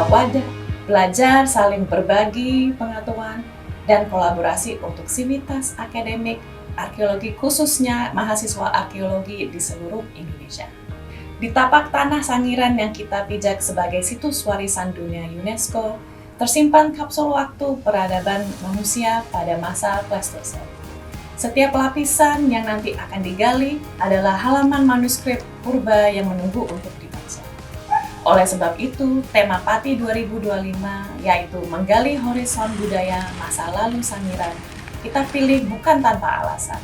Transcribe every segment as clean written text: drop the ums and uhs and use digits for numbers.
adalah wadah belajar, saling berbagi pengetahuan, dan kolaborasi untuk sivitas akademik arkeologi, khususnya mahasiswa arkeologi di seluruh Indonesia. Di tapak tanah Sangiran yang kita pijak sebagai situs warisan dunia UNESCO, tersimpan kapsul waktu peradaban manusia pada masa Pleistosen. Setiap lapisan yang nanti akan digali adalah halaman manuskrip purba yang menunggu untuk dibaca. Oleh sebab itu, tema Pati 2025 yaitu menggali horizon budaya masa lalu Sangiran kita pilih bukan tanpa alasan.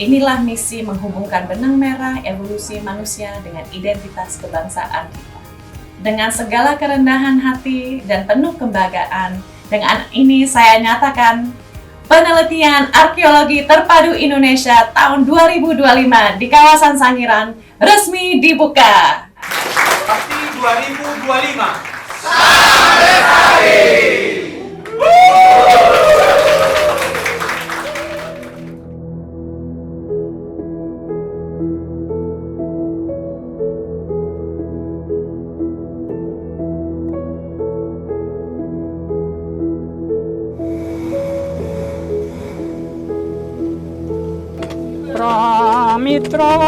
Inilah misi menghubungkan benang merah evolusi manusia dengan identitas kebangsaan kita. Dengan segala kerendahan hati dan penuh kebanggaan, dengan ini saya nyatakan penelitian arkeologi terpadu Indonesia tahun 2025 di kawasan Sangiran resmi dibuka. Pati 2025 sampai hari. Pramitra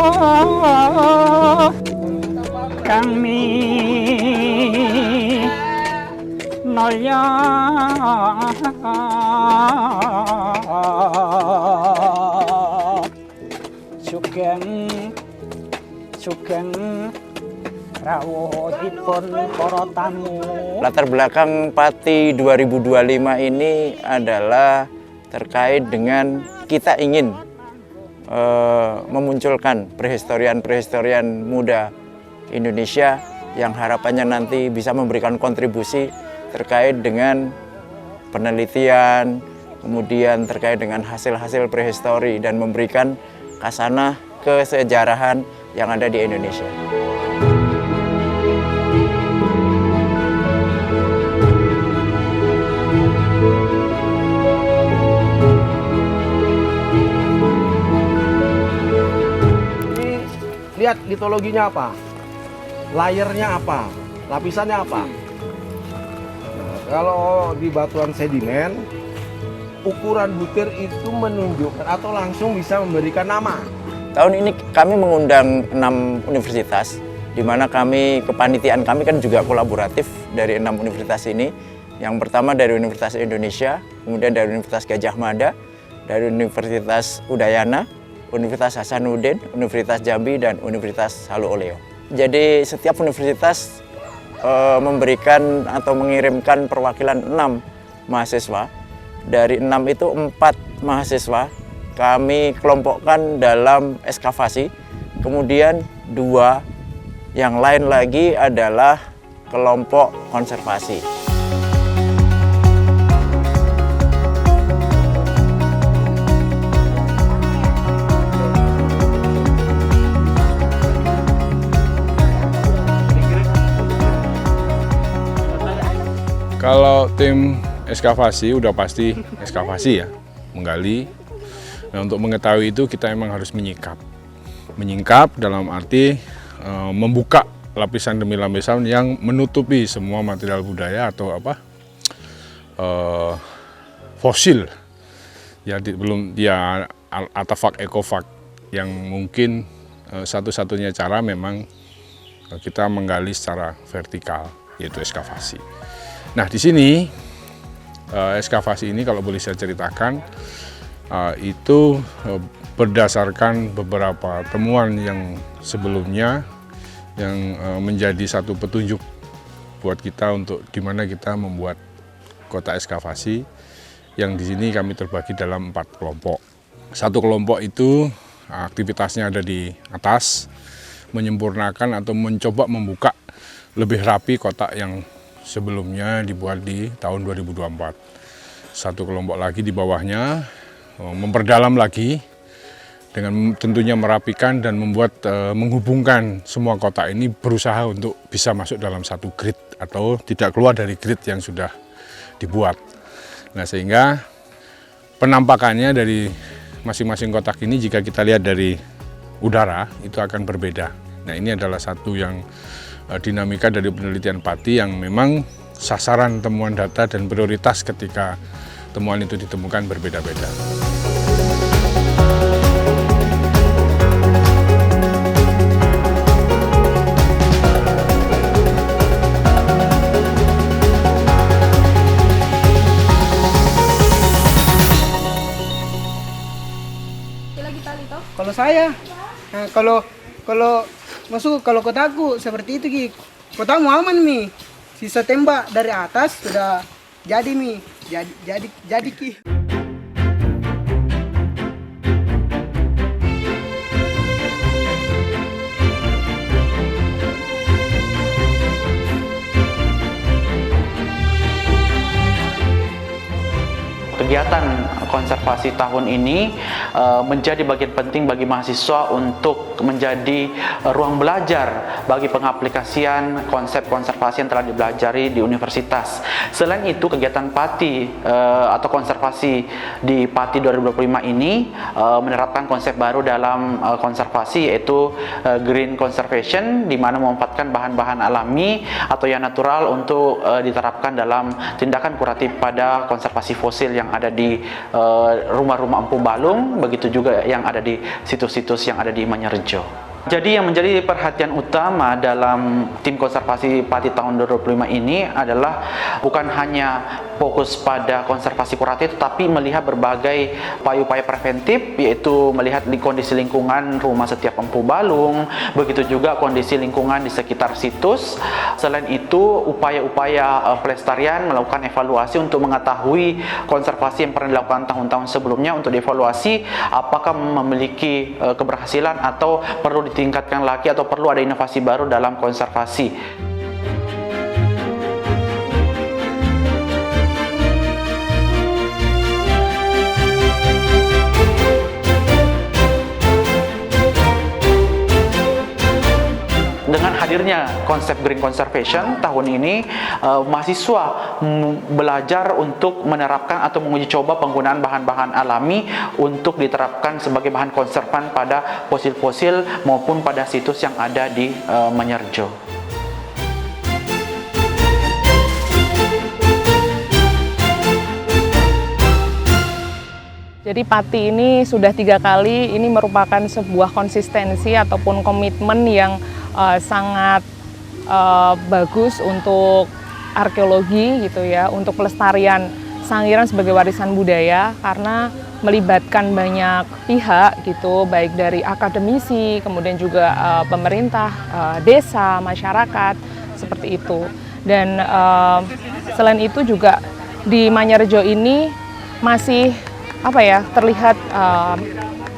kami nolya sugeng rawuhipun para tamu. Latar belakang Pati 2025 ini adalah terkait dengan kita ingin memunculkan prehistorian muda Indonesia yang harapannya nanti bisa memberikan kontribusi terkait dengan penelitian, kemudian terkait dengan hasil-hasil prehistori dan memberikan khasanah kesejarahan yang ada di Indonesia. Lihat litologinya apa, layernya apa, lapisannya apa. Nah, kalau di batuan sedimen, ukuran butir itu menunjukkan atau langsung bisa memberikan nama. Tahun ini kami mengundang 6 universitas, di mana kepanitiaan kami kan juga kolaboratif dari 6 universitas ini. Yang pertama dari Universitas Indonesia, kemudian dari Universitas Gadjah Mada, dari Universitas Udayana, Universitas Hasanuddin, Universitas Jambi, dan Universitas Halu Oleo. Jadi setiap universitas memberikan atau mengirimkan perwakilan 6 mahasiswa. Dari 6 itu 4 mahasiswa kami kelompokkan dalam ekskavasi. Kemudian 2 yang lain lagi adalah kelompok konservasi. Kalau tim ekskavasi udah pasti ekskavasi ya, menggali. Nah, untuk mengetahui itu kita emang harus menyingkap dalam arti membuka lapisan demi lapisan yang menutupi semua material budaya atau fosil ya, belum ya artefak ekofak yang mungkin satu-satunya cara memang kita menggali secara vertikal, yaitu ekskavasi. Nah, di sini ekskavasi ini kalau boleh saya ceritakan itu berdasarkan beberapa temuan yang sebelumnya yang menjadi satu petunjuk buat kita untuk di mana kita membuat kota ekskavasi, yang di sini kami terbagi dalam 4 kelompok. Satu kelompok itu aktivitasnya ada di atas, menyempurnakan atau mencoba membuka lebih rapi kotak yang sebelumnya dibuat di tahun 2024. Satu kelompok lagi di bawahnya memperdalam lagi dengan tentunya merapikan dan membuat menghubungkan semua kotak ini, berusaha untuk bisa masuk dalam satu grid atau tidak keluar dari grid yang sudah dibuat. Nah, sehingga penampakannya dari masing-masing kotak ini jika kita lihat dari udara itu akan berbeda. Nah, ini adalah satu yang dinamika dari penelitian Pati yang memang sasaran temuan data dan prioritas ketika temuan itu ditemukan berbeda-beda. Kalau saya, nah, kalau masuk kalau kotaku seperti itu Ki, kotamu aman Mi, sisa tembak dari atas sudah jadi Mi, jadi Ki. Kegiatan konservasi tahun ini menjadi bagian penting bagi mahasiswa untuk menjadi ruang belajar bagi pengaplikasian konsep konservasi yang telah dipelajari di universitas. Selain itu, kegiatan PATI atau konservasi di PATI 2025 ini menerapkan konsep baru dalam konservasi, yaitu green conservation, di mana memanfaatkan bahan-bahan alami atau yang natural untuk diterapkan dalam tindakan kuratif pada konservasi fosil yang ada di rumah-rumah Empu Balung, begitu juga yang ada di situs-situs yang ada di Manyarejo. Jadi yang menjadi perhatian utama dalam tim konservasi PATI tahun 2025 ini adalah bukan hanya fokus pada konservasi kuratif, tetapi melihat berbagai upaya-upaya preventif, yaitu melihat kondisi lingkungan rumah setiap Empu Balung, begitu juga kondisi lingkungan di sekitar situs. Selain itu, upaya-upaya pelestarian, melakukan evaluasi untuk mengetahui konservasi yang pernah dilakukan tahun-tahun sebelumnya, untuk dievaluasi apakah memiliki keberhasilan atau perlu ditingkatkan lagi atau perlu ada inovasi baru dalam konservasi. Dengan hadirnya konsep green conservation tahun ini, mahasiswa belajar untuk menerapkan atau menguji coba penggunaan bahan-bahan alami untuk diterapkan sebagai bahan konservan pada fosil-fosil maupun pada situs yang ada di Manyarejo. Jadi PATI ini sudah 3 kali, ini merupakan sebuah konsistensi ataupun komitmen yang sangat bagus untuk arkeologi gitu ya, untuk pelestarian Sangiran sebagai warisan budaya, karena melibatkan banyak pihak gitu, baik dari akademisi, kemudian juga pemerintah, desa, masyarakat, seperti itu. Dan selain itu juga di Manyarejo ini masih terlihat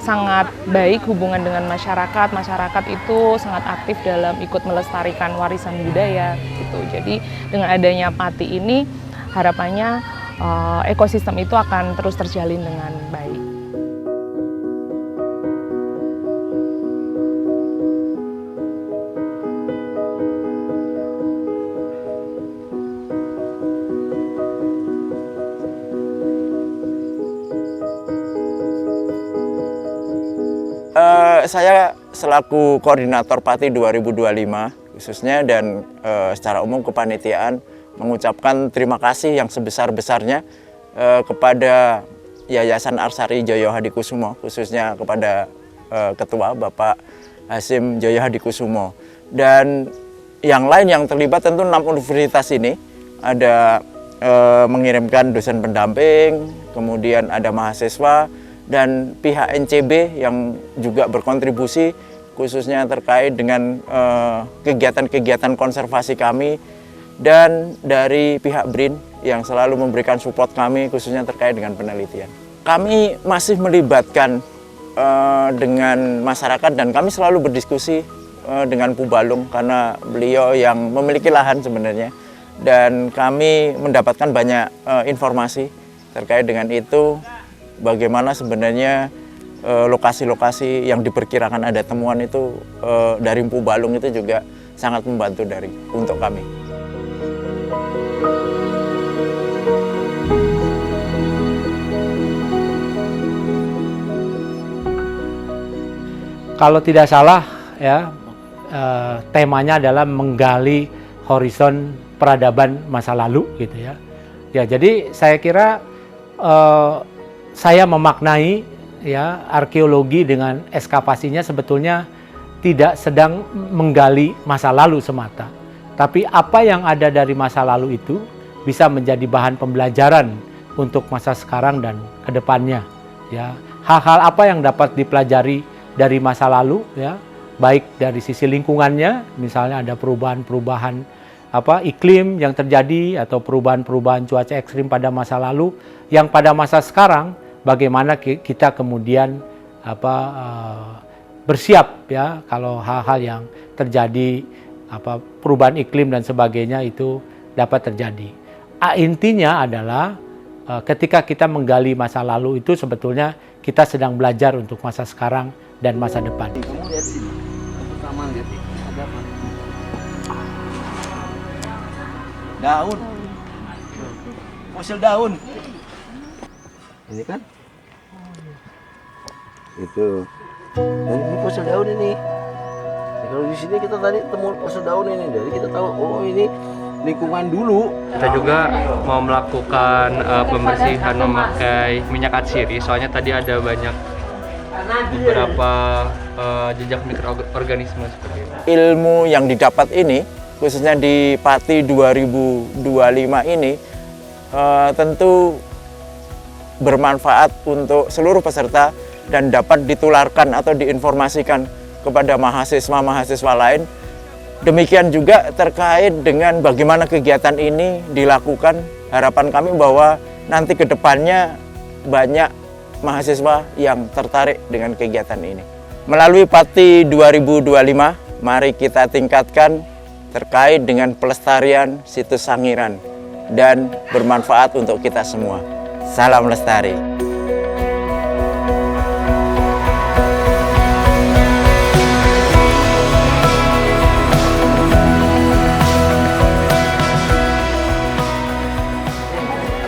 sangat baik hubungan dengan masyarakat. Masyarakat itu sangat aktif dalam ikut melestarikan warisan budaya gitu. Jadi dengan adanya PATI ini harapannya ekosistem itu akan terus terjalin dengan baik. Saya selaku koordinator PATI 2025 khususnya dan secara umum kepanitiaan mengucapkan terima kasih yang sebesar-besarnya kepada Yayasan Arsari Joyo Hadikusumo, khususnya kepada Ketua Bapak Hasim Joyo Hadikusumo. Dan yang lain yang terlibat tentu 6 universitas ini, ada mengirimkan dosen pendamping, kemudian ada mahasiswa, dan pihak NCB yang juga berkontribusi khususnya terkait dengan kegiatan-kegiatan konservasi kami, dan dari pihak BRIN yang selalu memberikan support kami khususnya terkait dengan penelitian. Kami masih melibatkan dengan masyarakat dan kami selalu berdiskusi dengan Empu Balung karena beliau yang memiliki lahan sebenarnya, dan kami mendapatkan banyak informasi terkait dengan itu. Bagaimana sebenarnya lokasi-lokasi yang diperkirakan ada temuan itu dari Empu Balung itu juga sangat membantu untuk kami. Kalau tidak salah ya, temanya adalah menggali horizon peradaban masa lalu gitu ya. Ya, jadi saya kira saya memaknai ya arkeologi dengan ekskavasinya sebetulnya tidak sedang menggali masa lalu semata, tapi apa yang ada dari masa lalu itu bisa menjadi bahan pembelajaran untuk masa sekarang dan kedepannya. Ya, hal-hal apa yang dapat dipelajari dari masa lalu, ya, baik dari sisi lingkungannya, misalnya ada perubahan-perubahan iklim yang terjadi atau perubahan-perubahan cuaca ekstrim pada masa lalu, yang pada masa sekarang bagaimana kita kemudian bersiap ya kalau hal-hal yang terjadi perubahan iklim dan sebagainya itu dapat terjadi. Intinya adalah ketika kita menggali masa lalu itu sebetulnya kita sedang belajar untuk masa sekarang dan masa depan. Kamu lihat sini, pertama lihat ada apa? Daun, fosil daun. Ini kan? Itu. Dan ini fosil daun ini. Kalau di sini kita tadi temu fosil daun ini, jadi kita tahu oh ini lingkungan dulu. Kita juga mau melakukan pembersihan memakai minyak atsiri, soalnya tadi ada banyak beberapa jejak mikroorganisme seperti itu. Ilmu yang didapat ini, khususnya di Pati 2025 ini, tentu bermanfaat untuk seluruh peserta dan dapat ditularkan atau diinformasikan kepada mahasiswa-mahasiswa lain. Demikian juga terkait dengan bagaimana kegiatan ini dilakukan. Harapan kami bahwa nanti ke depannya banyak mahasiswa yang tertarik dengan kegiatan ini. Melalui Pati 2025, mari kita tingkatkan terkait dengan pelestarian situs Sangiran dan bermanfaat untuk kita semua. Salam lestari.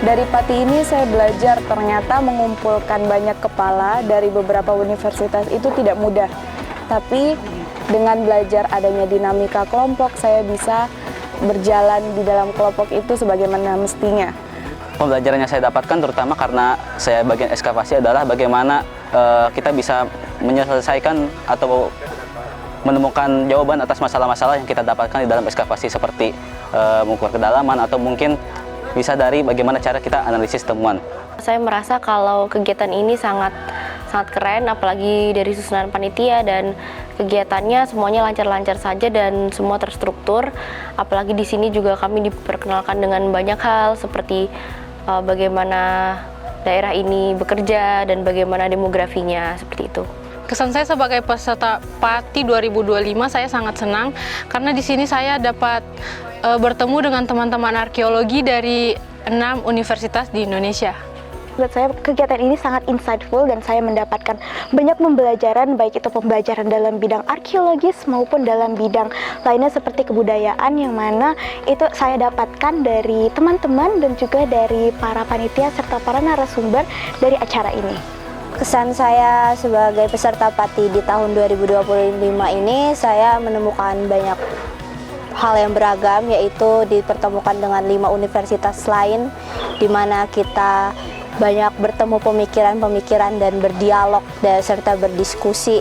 Dari Pati ini saya belajar ternyata mengumpulkan banyak kepala dari beberapa universitas itu tidak mudah. Tapi dengan belajar adanya dinamika kelompok, saya bisa berjalan di dalam kelompok itu sebagaimana mestinya. Pembelajaran yang saya dapatkan terutama karena saya bagian ekskavasi adalah bagaimana kita bisa menyelesaikan atau menemukan jawaban atas masalah-masalah yang kita dapatkan di dalam ekskavasi seperti mengukur kedalaman atau mungkin bisa dari bagaimana cara kita analisis temuan. Saya merasa kalau kegiatan ini sangat keren, apalagi dari susunan panitia dan kegiatannya semuanya lancar-lancar saja dan semua terstruktur. Apalagi di sini juga kami diperkenalkan dengan banyak hal seperti bagaimana daerah ini bekerja dan bagaimana demografinya, seperti itu. Kesan saya sebagai peserta Pati 2025, saya sangat senang karena di sini saya dapat bertemu dengan teman-teman arkeologi dari 6 universitas di Indonesia. Menurut saya kegiatan ini sangat insightful dan saya mendapatkan banyak pembelajaran, baik itu pembelajaran dalam bidang arkeologis maupun dalam bidang lainnya seperti kebudayaan, yang mana itu saya dapatkan dari teman-teman dan juga dari para panitia serta para narasumber dari acara ini. Kesan saya sebagai peserta Pati di tahun 2025 ini, saya menemukan banyak hal yang beragam, yaitu dipertemukan dengan 5 universitas lain, di mana kita banyak bertemu pemikiran-pemikiran dan berdialog dan serta berdiskusi.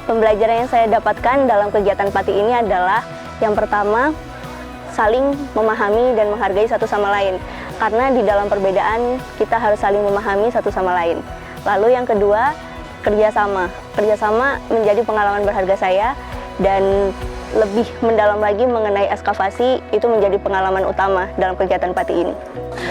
Pembelajaran yang saya dapatkan dalam kegiatan Pati ini adalah yang pertama, saling memahami dan menghargai satu sama lain. Karena di dalam perbedaan kita harus saling memahami satu sama lain. Lalu yang kedua, kerjasama. Kerjasama menjadi pengalaman berharga saya, dan lebih mendalam lagi mengenai ekskavasi itu menjadi pengalaman utama dalam kegiatan Pati ini.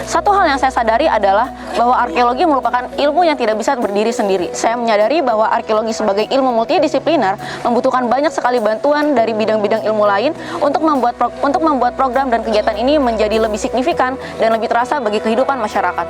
Satu hal yang saya sadari adalah bahwa arkeologi merupakan ilmu yang tidak bisa berdiri sendiri. Saya menyadari bahwa arkeologi sebagai ilmu multidisipliner membutuhkan banyak sekali bantuan dari bidang-bidang ilmu lain untuk membuat program dan kegiatan ini menjadi lebih signifikan dan lebih terasa bagi kehidupan masyarakat.